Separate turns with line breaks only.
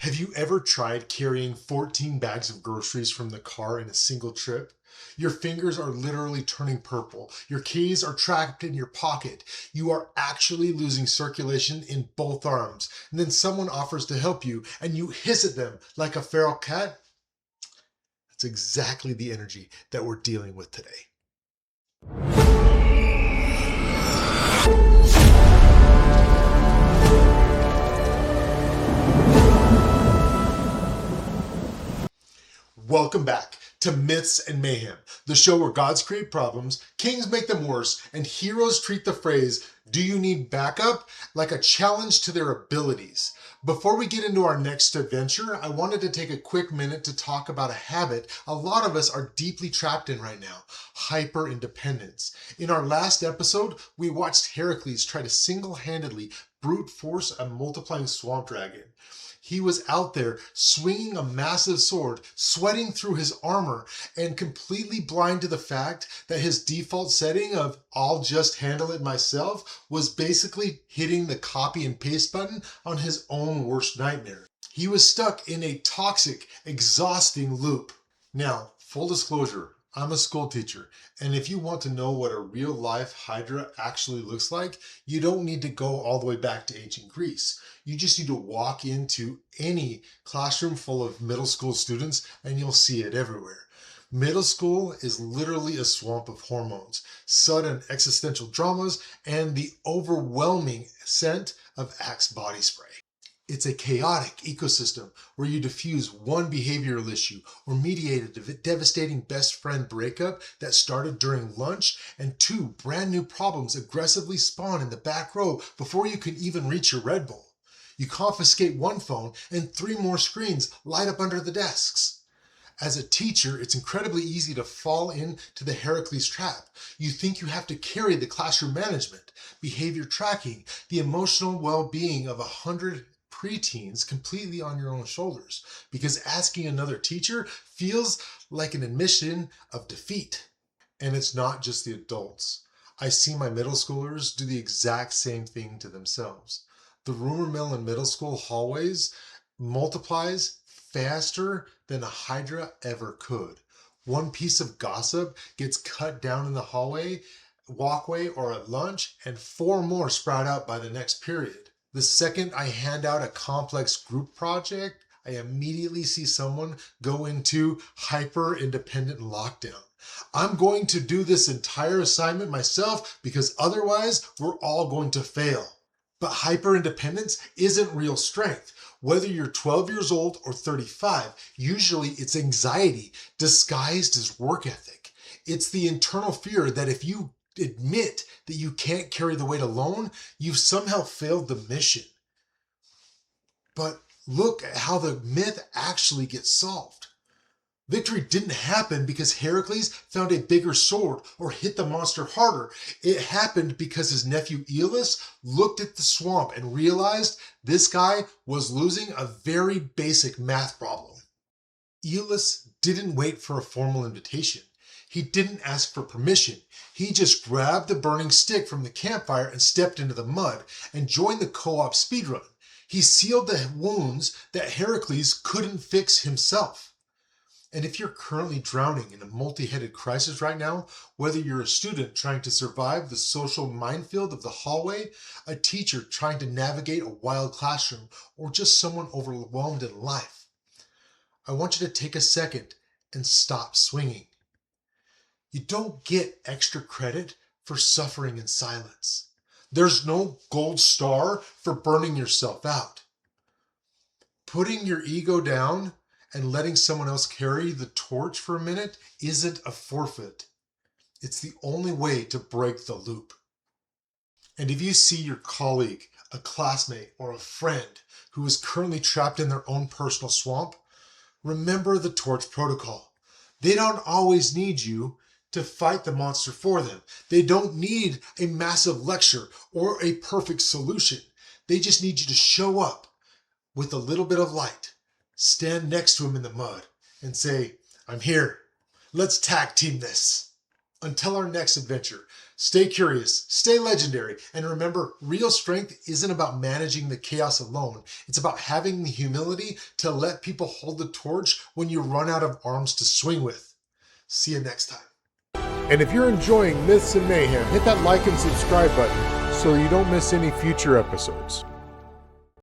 Have you ever tried carrying 14 bags of groceries from the car in a single trip? Your fingers are literally turning purple. Your keys are trapped in your pocket. You are actually losing circulation in both arms. And then someone offers to help you and you hiss at them like a feral cat. That's exactly the energy that we're dealing with today. Welcome back to Myths and Mayhem, the show where gods create problems, kings make them worse, and heroes treat the phrase, "Do you need backup?" like a challenge to their abilities. Before we get into our next adventure, I wanted to take a quick minute to talk about a habit a lot of us are deeply trapped in right now: hyper-independence. In our last episode, we watched Heracles try to single-handedly brute force a multiplying swamp dragon. He was out there swinging a massive sword, sweating through his armor, and completely blind to the fact that his default setting of "I'll just handle it myself" was basically hitting the copy and paste button on his own worst nightmare. He was stuck in a toxic, exhausting loop. Now, full disclosure, I'm a school teacher, and if you want to know what a real-life Hydra actually looks like, you don't need to go all the way back to ancient Greece. You just need to walk into any classroom full of middle school students and you'll see it everywhere. Middle school is literally a swamp of hormones, sudden existential dramas, and the overwhelming scent of Axe body spray. It's a chaotic ecosystem where you diffuse one behavioral issue or mediate a devastating best friend breakup that started during lunch, and two brand new problems aggressively spawn in the back row before you can even reach your Red Bull. You confiscate one phone and three more screens light up under the desks. As a teacher, it's incredibly easy to fall into the Heracles trap. You think you have to carry the classroom management, behavior tracking, the emotional well-being of 100 preteens completely on your own shoulders, because asking another teacher feels like an admission of defeat. And it's not just the adults. I see my middle schoolers do the exact same thing to themselves. The rumor mill in middle school hallways multiplies faster than a Hydra ever could. One piece of gossip gets cut down in the hallway, walkway, or at lunch, and four more sprout out by the next period. The second I hand out a complex group project, I immediately see someone go into hyper-independent lockdown. I'm going to do this entire assignment myself because otherwise we're all going to fail. But hyper-independence isn't real strength. Whether you're 12 years old or 35, usually it's anxiety disguised as work ethic. It's the internal fear that if you admit that you can't carry the weight alone, you've somehow failed the mission. But look at how the myth actually gets solved. Victory didn't happen because Heracles found a bigger sword or hit the monster harder. It happened because his nephew Aeolus looked at the swamp and realized this guy was losing a very basic math problem. Aeolus didn't wait for a formal invitation. He didn't ask for permission. He just grabbed the burning stick from the campfire and stepped into the mud and joined the co-op speedrun. He sealed the wounds that Heracles couldn't fix himself. And if you're currently drowning in a multi-headed crisis right now, whether you're a student trying to survive the social minefield of the hallway, a teacher trying to navigate a wild classroom, or just someone overwhelmed in life, I want you to take a second and stop swinging. You don't get extra credit for suffering in silence. There's no gold star for burning yourself out. Putting your ego down and letting someone else carry the torch for a minute isn't a forfeit. It's the only way to break the loop. And if you see your colleague, a classmate, or a friend who is currently trapped in their own personal swamp, remember the torch protocol. They don't always need you to fight the monster for them. They don't need a massive lecture or a perfect solution. They just need you to show up with a little bit of light. Stand next to him in the mud and say, "I'm here. Let's tag team this." Until our next adventure, stay curious, stay legendary, and remember, real strength isn't about managing the chaos alone. It's about having the humility to let people hold the torch when you run out of arms to swing with. See you next time.
And if you're enjoying Myths and Mayhem, hit that like and subscribe button so you don't miss any future episodes.